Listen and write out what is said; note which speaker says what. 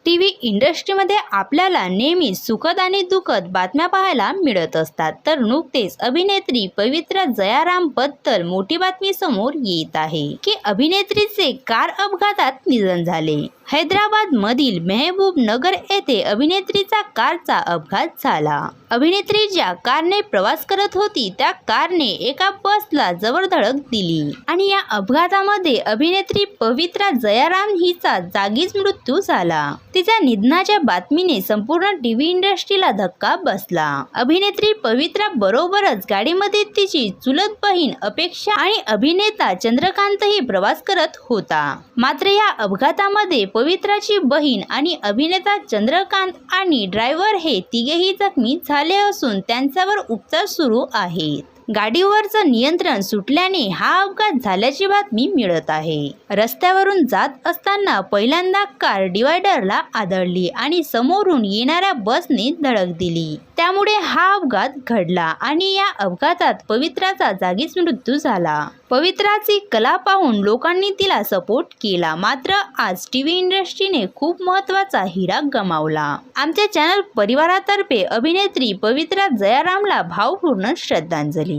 Speaker 1: TV इंडस्ट्रीमध्ये आपल्याला नेहमी सुखद आणि दुःखद बातम्या पाहायला मिळत असतात। तर नुकतेच अभिनेत्री पवित्रा जयराम बद्दल मोठी बातमी समोर येत आहे की अभिनेत्रीचे कार अपघातात निधन झाले। हैदराबाद मधील मेहबूब नगर येथे अभिनेत्रीचा कारचा अपघात झाला। अभिनेत्री ज्या कारने प्रवास करत होती त्या कारने एका बसला जबर धडक दिली आणि या अपघातामध्ये अभिनेत्री पवित्रा जयराम हिचा जागीच मृत्यू झाला। तिच्या निधनाच्या बातमीने संपूर्ण टीव्ही इंडस्ट्रीला धक्का बसला। अभिनेत्री पवित्रा बरोबरच गाडीमध्ये तिची चुलत बहीण अपेक्षा आणि अभिनेता चंद्रकांतही प्रवास करत होता। मात्र या अपघातामध्ये पवित्राची बहीण आणि अभिनेता चंद्रकांत आणि ड्रायव्हर हे तिघेही जखमी झाले असून त्यांच्यावर उपचार सुरू आहेत। गाडीवरचं नियंत्रण सुटल्याने हा अपघात झाल्याची बातमी मिळत आहे। रस्त्यावरून जात असताना पहिल्यांदा कार डिवायडरला आदळली आणि समोरून येणाऱ्या बसने धडक दिली, त्यामुळे हा अपघात घडला आणि या अपघातात पवित्राचा जागीच मृत्यू झाला। पवित्राची कला पाहून लोकांनी तिला सपोर्ट केला, मात्र आज टीव्ही इंडस्ट्रीने खूप महत्त्वाचा हिरा गमावला। आमच्या चॅनल परिवारातर्फे अभिनेत्री पवित्रा जयरामला भावपूर्ण श्रद्धांजली।